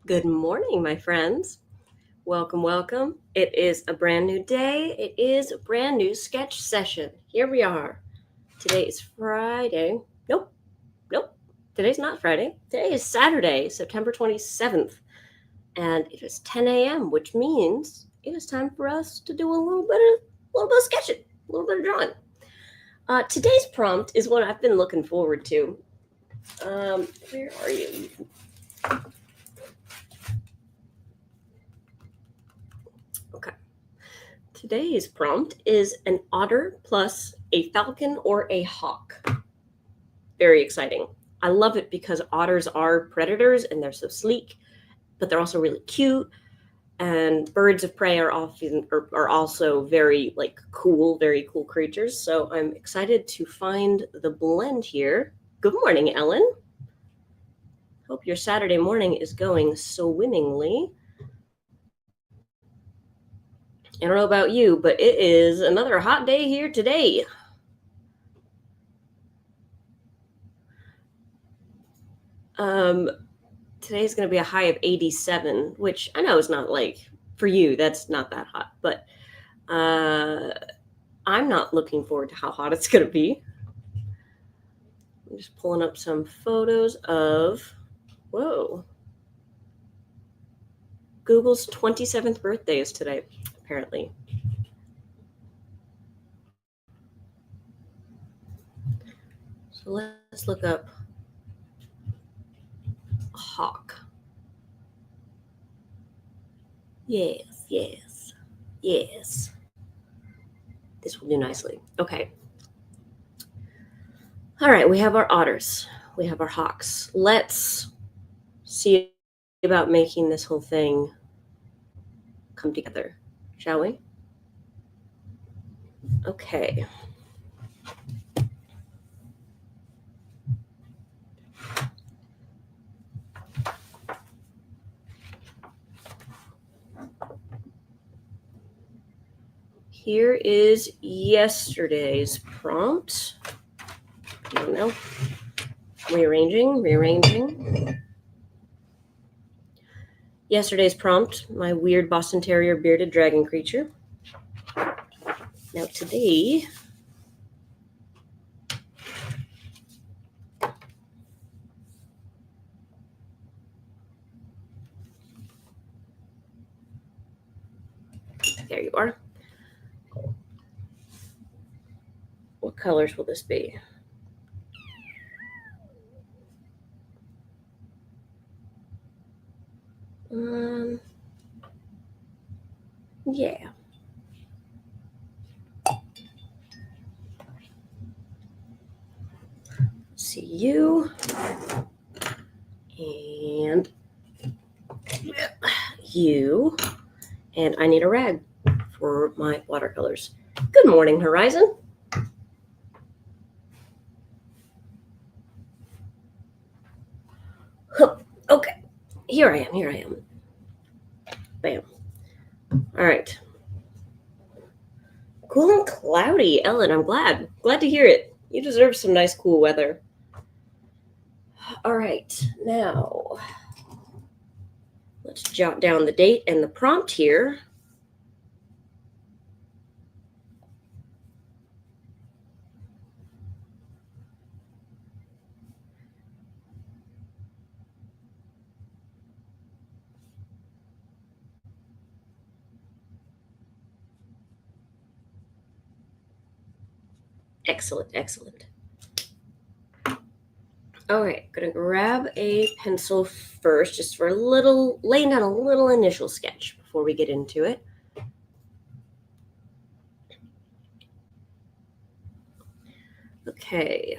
Good morning, my friends. Welcome, welcome. It is a brand new day. It is a brand new sketch session. Here we are. Today is Friday. Nope. Today's not Friday. Today is Saturday, September 27th. And it is 10 a.m., which means it is time for us to do a little bit of sketching, a little bit of drawing. Today's prompt is one I've been looking forward to. Where are you? Okay. Today's prompt is an otter plus a falcon or a hawk. Very exciting. I love it because otters are predators and they're so sleek, but they're also really cute. And birds of prey are also very very cool creatures. So I'm excited to find the blend here. Good morning, Ellen. Hope your Saturday morning is going swimmingly. I don't know about you, but it is another hot day here today. Today's going to be a high of 87, which I know is not for you, that's not that hot, but I'm not looking forward to how hot it's going to be. I'm just pulling up some photos of, Google's 27th birthday is today, apparently. So let's look up hawk. Yes. This will do nicely. Okay. All right, we have our otters. We have our hawks. Let's see about making this whole thing come together, shall we? Okay. Here is yesterday's prompt. I don't know. Rearranging. Yesterday's prompt, my weird Boston Terrier bearded dragon creature. Now today, there you are. What colors will this be? Yeah. See you. And you. And I need a rag for my watercolors. Good morning, Horizon. Okay, here I am. Bam. All right. Cool and cloudy, Ellen. I'm glad to hear it. You deserve some nice cool weather. All right, now let's jot down the date and the prompt here. Excellent. All right, gonna grab a pencil first, just for laying down a little initial sketch before we get into it. Okay.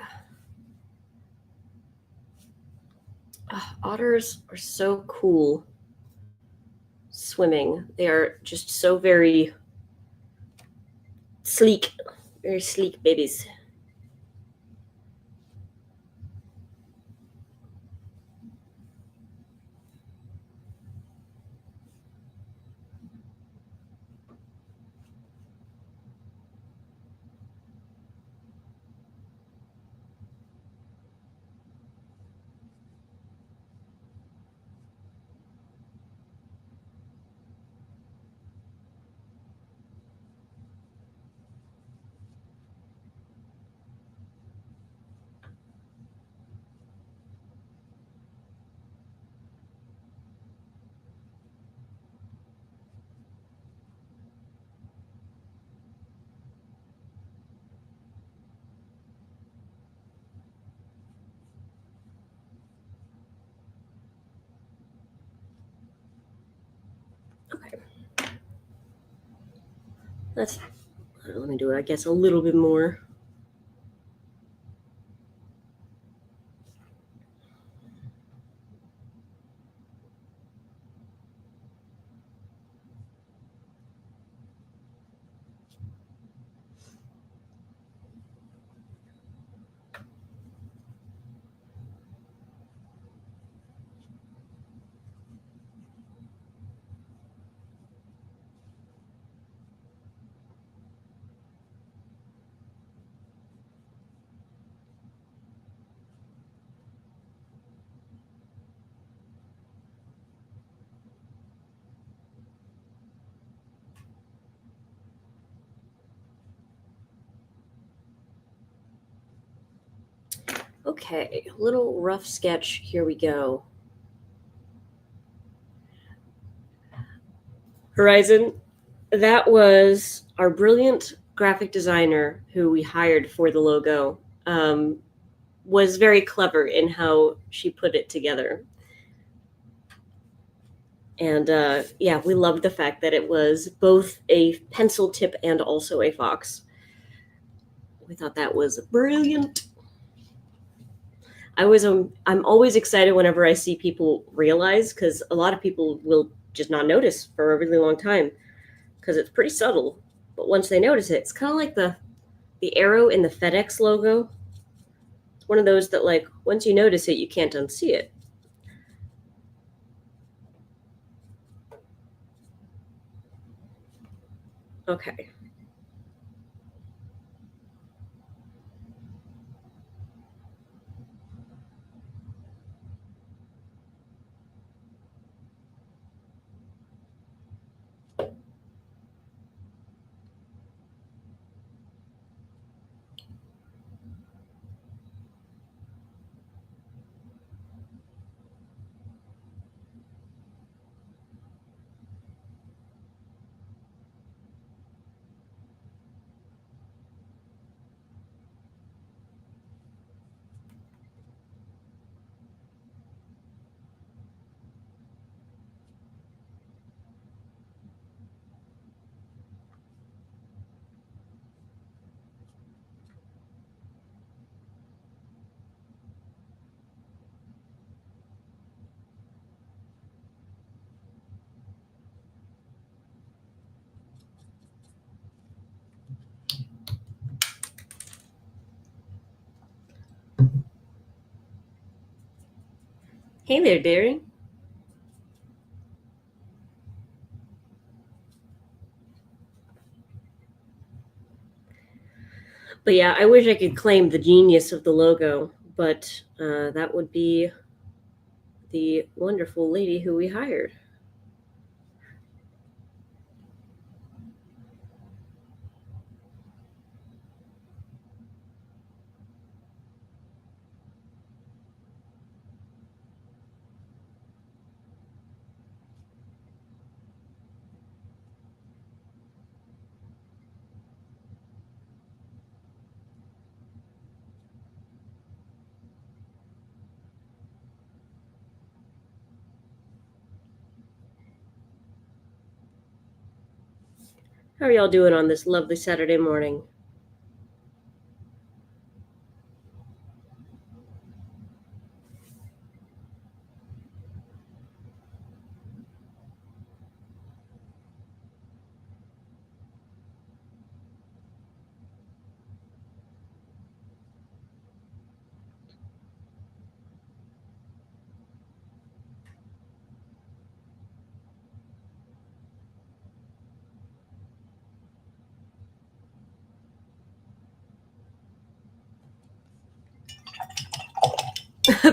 Otters are so cool swimming. They are just so very sleek babies. Okay. Let me do it, I guess, a little bit more. Okay, little rough sketch. Here we go. Horizon, that was our brilliant graphic designer who we hired for the logo. Was very clever in how she put it together. And yeah, we loved the fact that it was both a pencil tip and also a fox. We thought that was brilliant. I'm always excited whenever I see people realize, because a lot of people will just not notice for a really long time because it's pretty subtle. But once they notice it, it's kind of like the arrow in the FedEx logo. It's one of those that, like, once you notice it, you can't unsee it. Okay. Hey there, dearie. But yeah, I wish I could claim the genius of the logo, but that would be the wonderful lady who we hired. How are y'all doing on this lovely Saturday morning?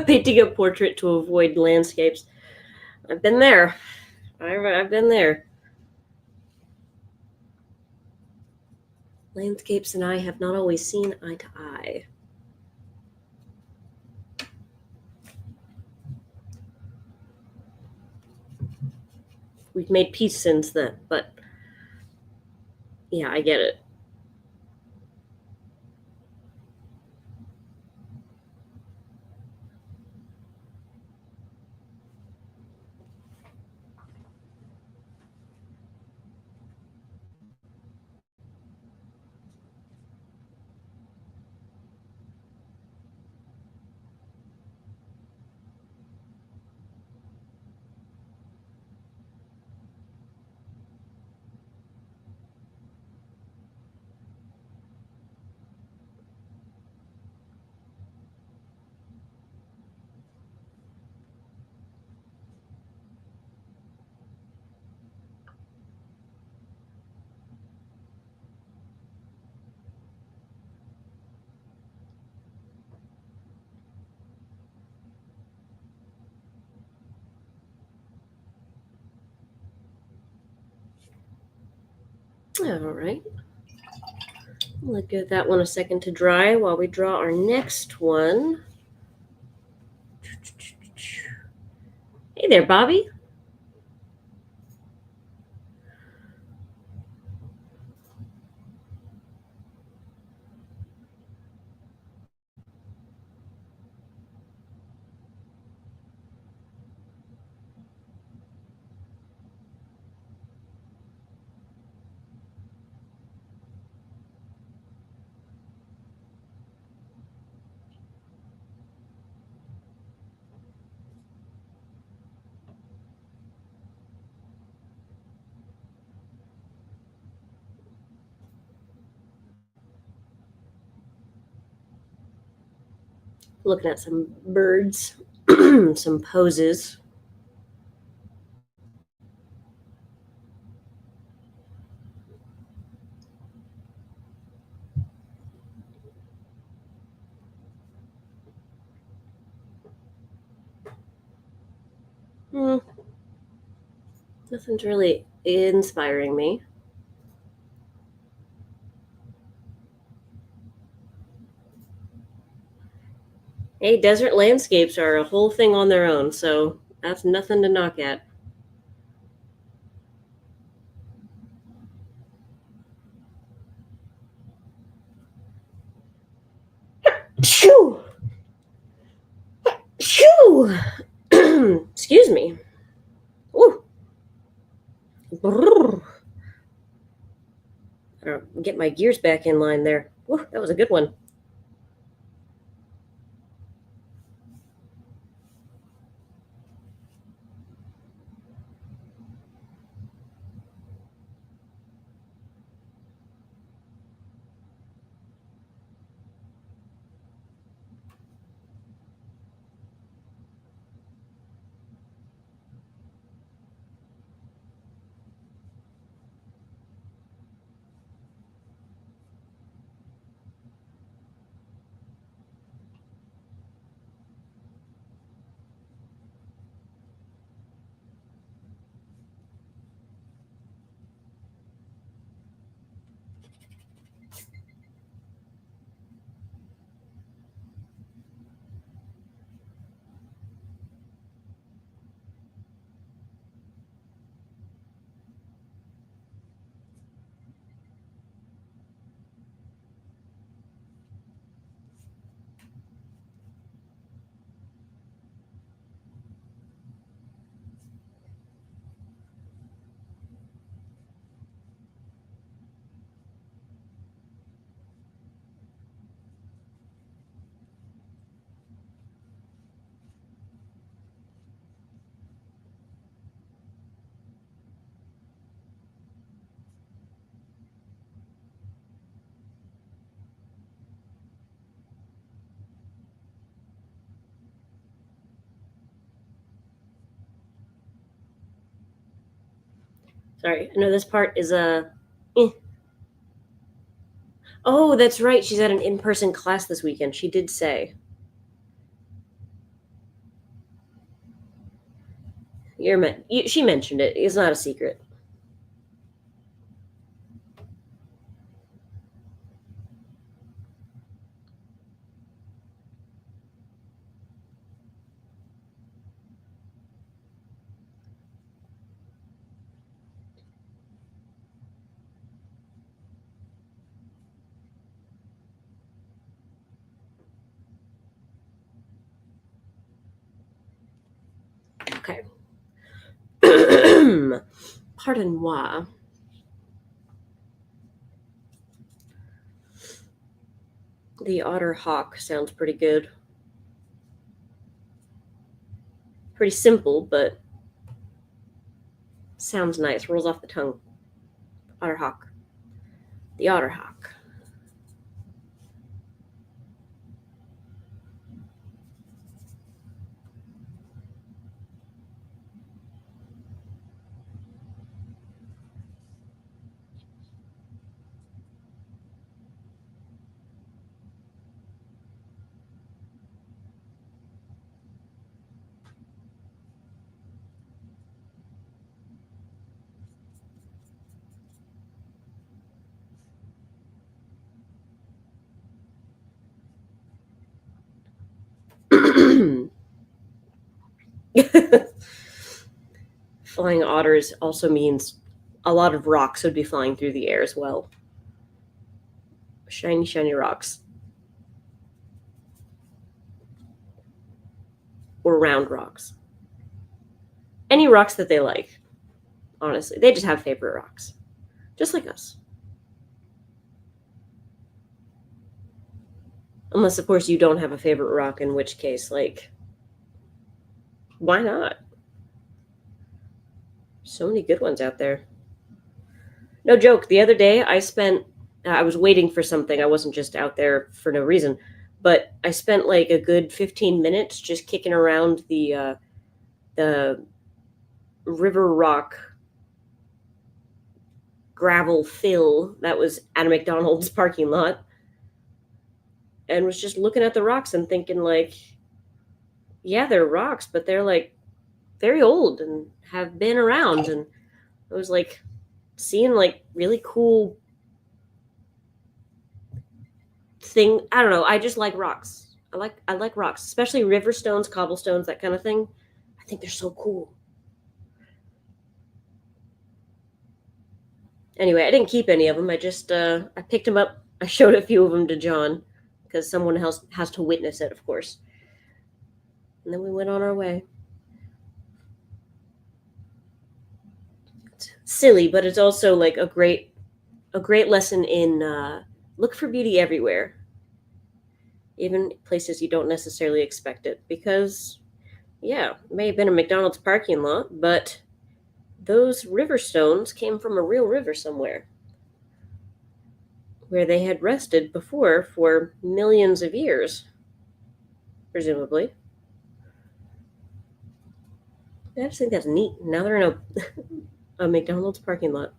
Painting a portrait to avoid landscapes. I've been there. I've been there. Landscapes and I have not always seen eye to eye. We've made peace since then, but yeah, I get it. All right. We'll give that one a second to dry while we draw our next one. Hey there, Bobby. Looking at some birds, some poses. Nothing's really inspiring me. Hey, desert landscapes are a whole thing on their own, so that's nothing to knock at. Shoo! Shoo! Excuse me. Ooh. Brrr. Get my gears back in line there. Ooh, that was a good one. Sorry, I know this part is a. Oh, that's right. She's at an in-person class this weekend. She did say. She mentioned it. It's not a secret. Okay. Pardon moi. The otter hawk sounds pretty good. Pretty simple, but sounds nice. Rolls off the tongue. Otter hawk. The otter hawk. flying otters also means a lot of rocks would be flying through the air as well. Shiny, shiny rocks. Or round rocks. Any rocks that they like, honestly. They just have favorite rocks. Just like us. Unless, of course, you don't have a favorite rock, in which case, like, why not? So many good ones out there. No joke. The other day, I was waiting for something. I wasn't just out there for no reason. But I spent like a good 15 minutes just kicking around the river rock gravel fill that was at a McDonald's parking lot, and was just looking at the rocks and thinking, like, yeah, they're rocks, but they're like very old and have been around. And I was like seeing like really cool thing. I don't know. I just like rocks. I like rocks, especially river stones, cobblestones, that kind of thing. I think they're so cool. Anyway, I didn't keep any of them. I just I picked them up. I showed a few of them to John because someone else has to witness it, of course. And then we went on our way. It's silly, but it's also like a great lesson in look for beauty everywhere, even places you don't necessarily expect it. Because, yeah, it may have been a McDonald's parking lot, but those river stones came from a real river somewhere where they had rested before for millions of years, presumably. I just think that's neat. Now they're in a McDonald's parking lot.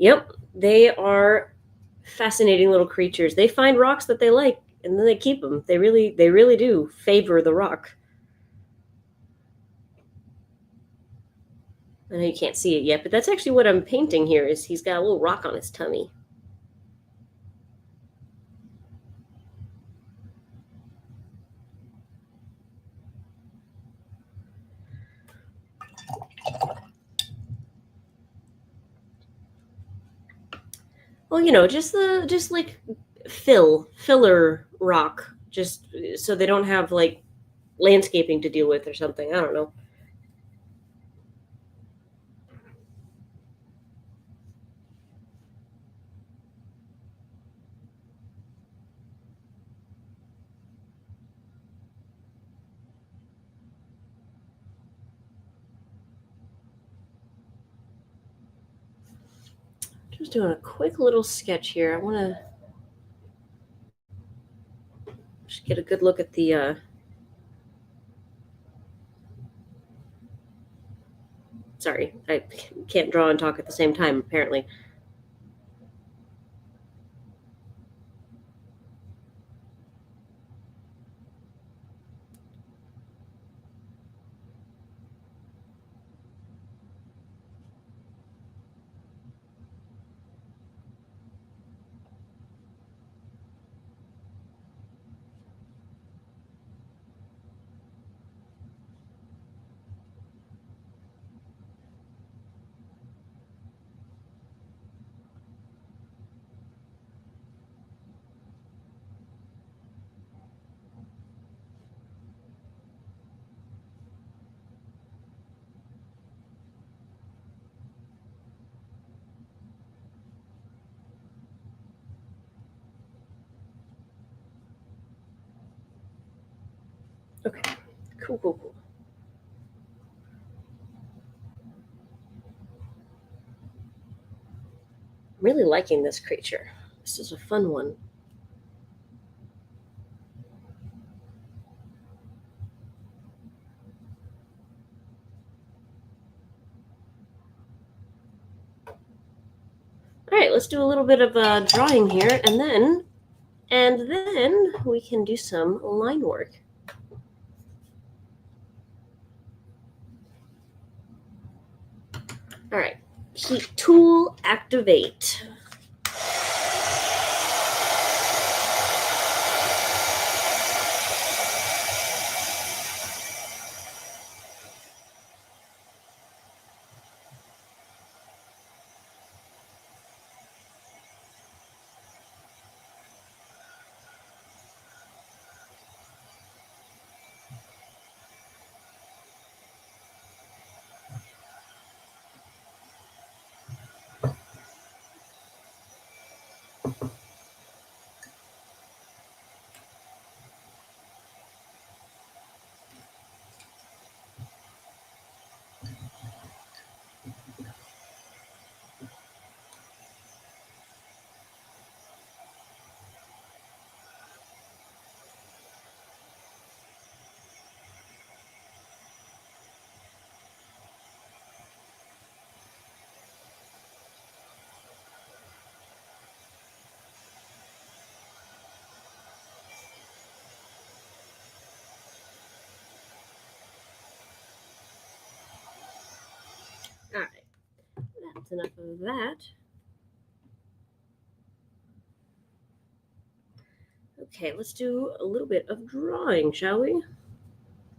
Yep, they are fascinating little creatures. They find rocks that they like, and then they keep them. They really do favor the rock. I know you can't see it yet, but that's actually what I'm painting here. Is he's got a little rock on his tummy. Well, just like filler rock, just so they don't have like landscaping to deal with or something. I don't know. Just doing a quick little sketch here. I want to just get a good look at the. Sorry, I can't draw and talk at the same time, apparently. Okay, cool. I'm really liking this creature. This is a fun one. All right, let's do a little bit of drawing here, and then we can do some line work. All right, heat tool activate. All right, that's enough of that. Okay, let's do a little bit of drawing, shall we?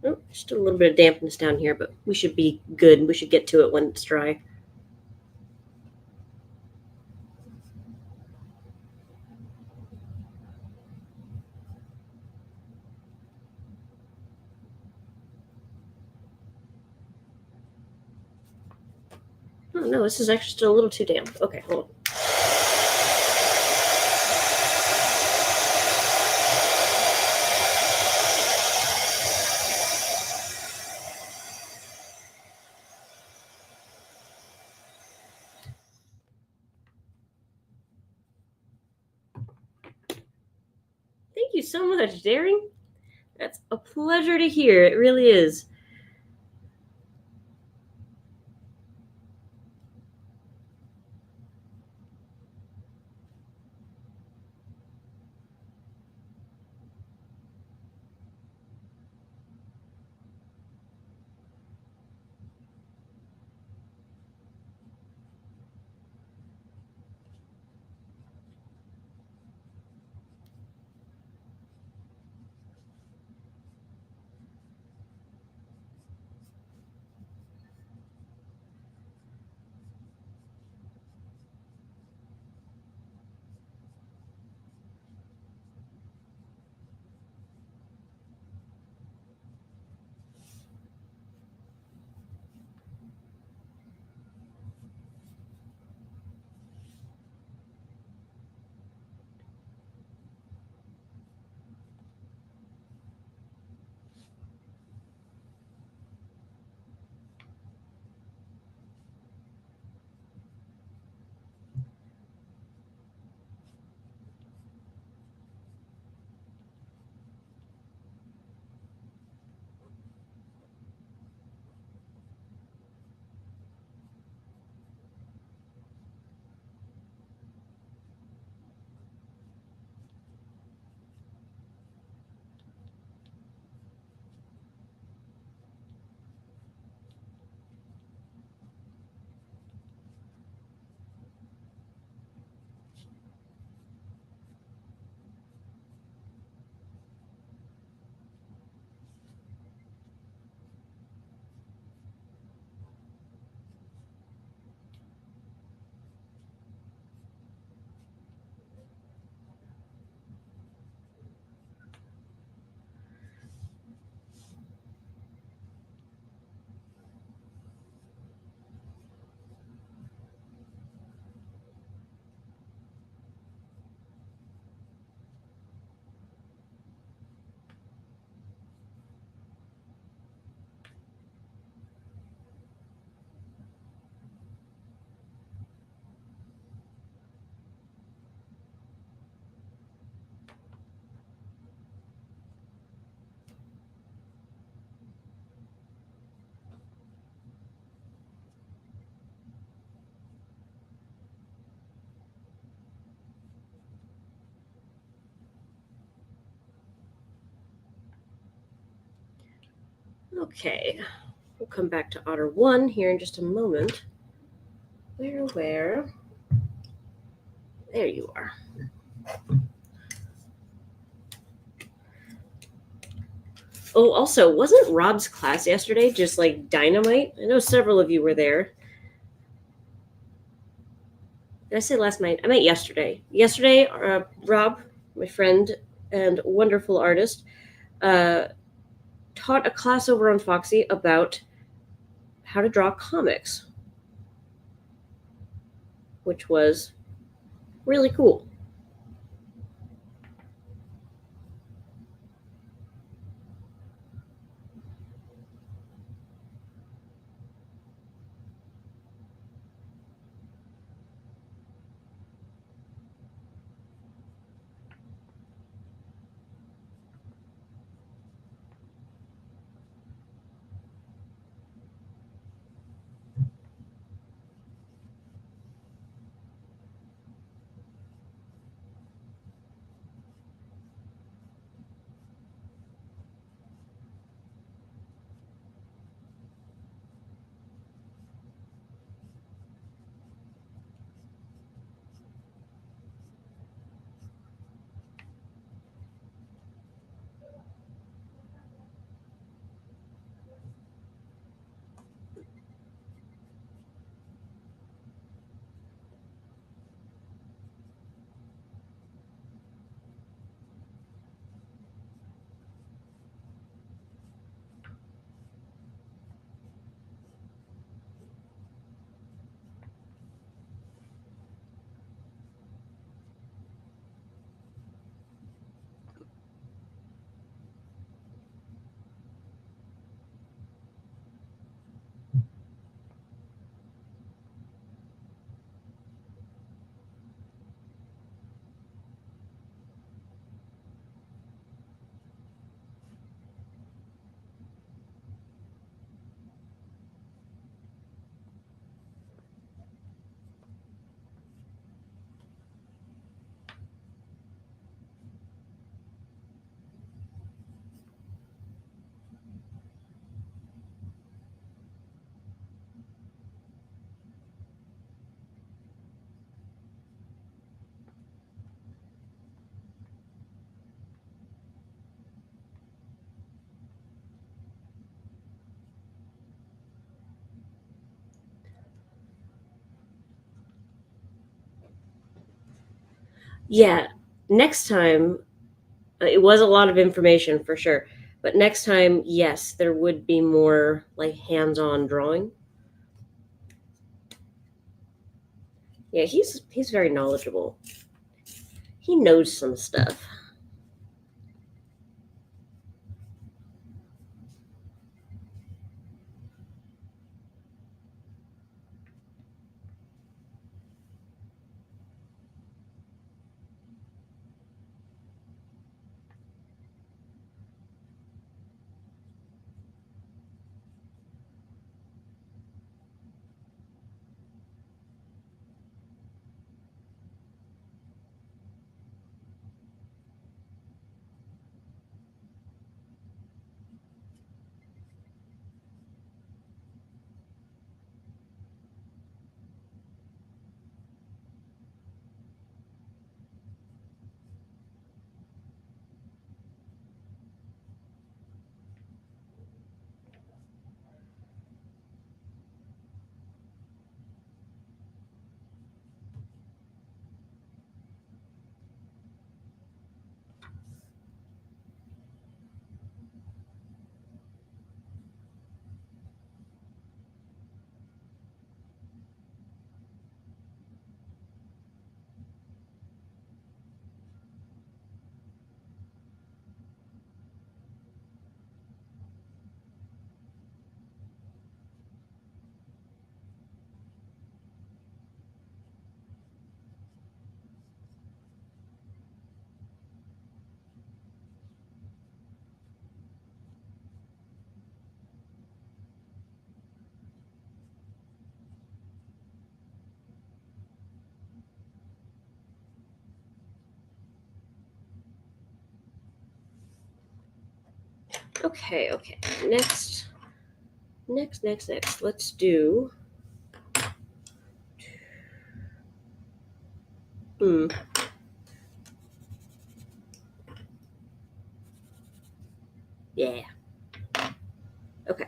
Oh, just a little bit of dampness down here, but we should be good. We should get to it when it's dry. Oh no, this is actually still a little too damp. Okay, hold on. Thank you so much, Daring. That's a pleasure to hear. It really is. Okay, we'll come back to Otter 1 here in just a moment. Where? There you are. Oh, also, wasn't Rob's class yesterday just like dynamite? I know several of you were there. Did I say last night? I meant yesterday. Yesterday, Rob, my friend and wonderful artist, uh, taught a class over on Foxy about how to draw comics, which was really cool. Yeah, next time, it was a lot of information for sure. But next time, yes, there would be more like hands-on drawing. Yeah, he's very knowledgeable. He knows some stuff. Okay. Next. Let's do Hmm. Yeah. Okay.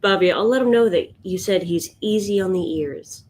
Bobby, I'll let him know that you said he's easy on the ears.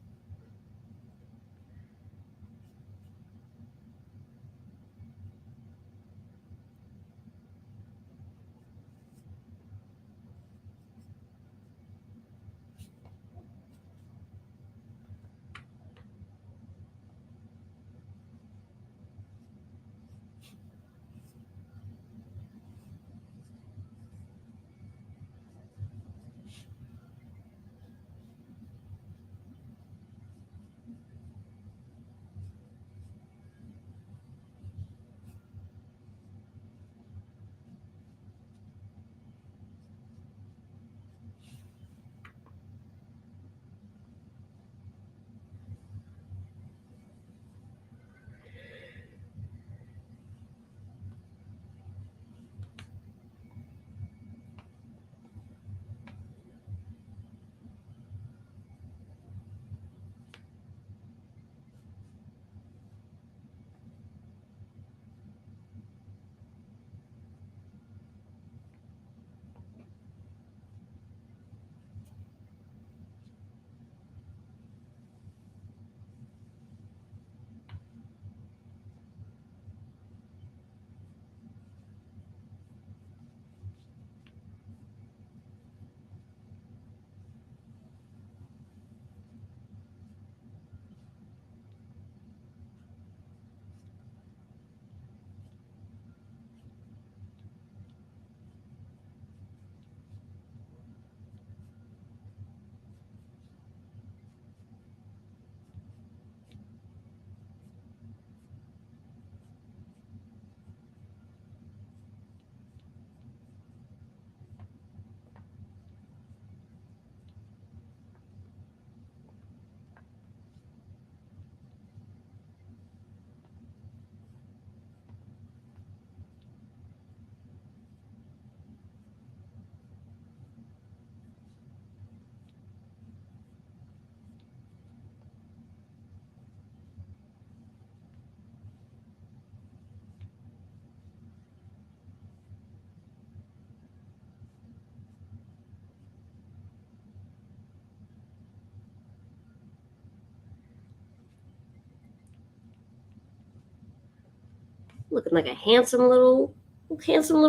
Looking like a handsome little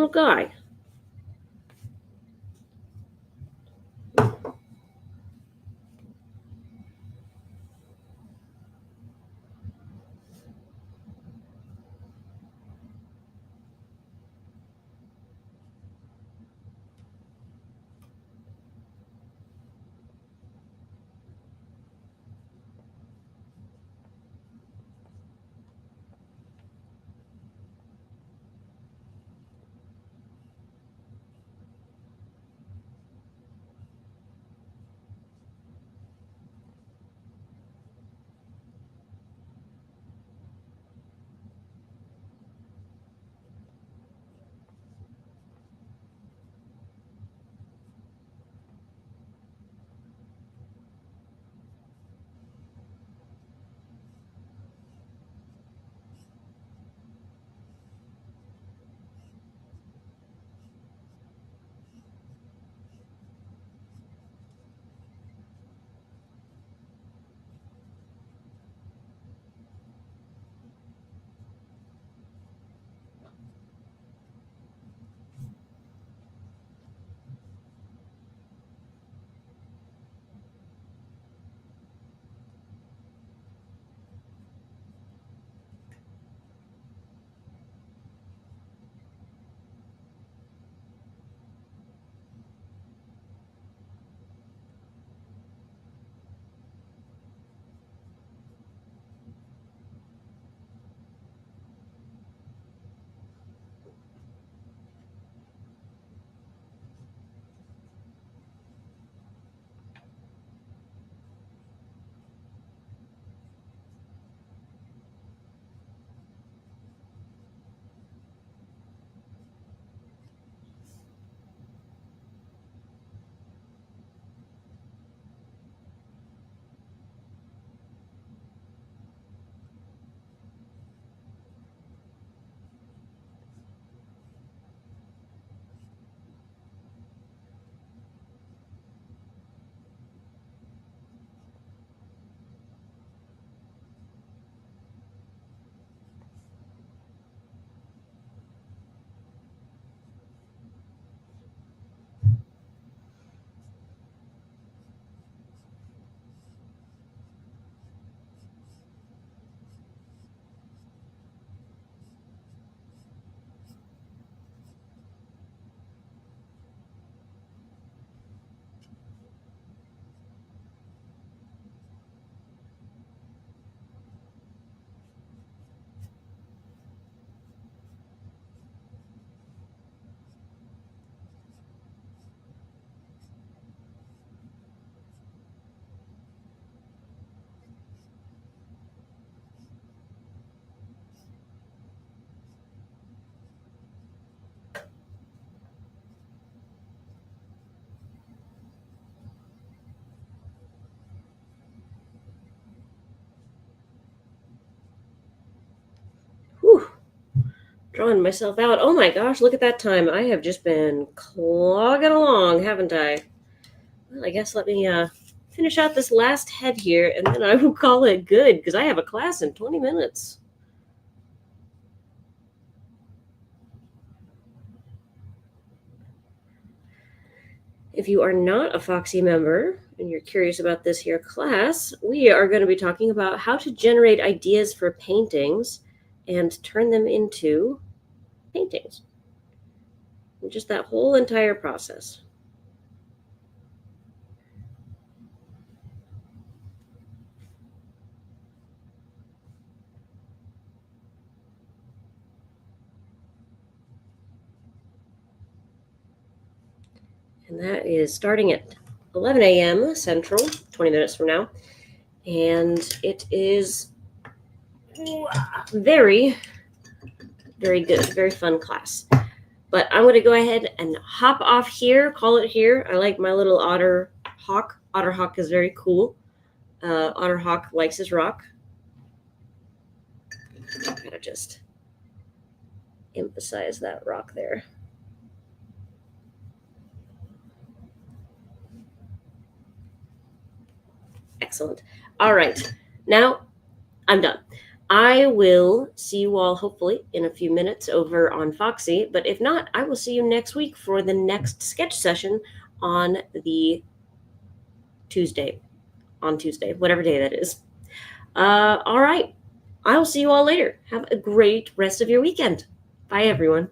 guy. drawing myself out. Oh my gosh, look at that time. I have just been clogging along, haven't I? Well, I guess let me finish out this last head here, and then I will call it good, because I have a class in 20 minutes. If you are not a Foxy member and you're curious about this here class, we are going to be talking about how to generate ideas for paintings and turn them into paintings. And just that whole entire process. And that is starting at 11 a.m. Central, 20 minutes from now. And it is very, very good, very fun class. But I'm going to go ahead and hop off here, call it here. I like my little otter hawk. Otter hawk is very cool. Otter hawk likes his rock. Gotta just emphasize that rock there. Excellent. All right. Now I'm done. I will see you all hopefully in a few minutes over on Foxy, but if not, I will see you next week for the next sketch session on Tuesday, whatever day that is. All right. I'll see you all later. Have a great rest of your weekend. Bye, everyone.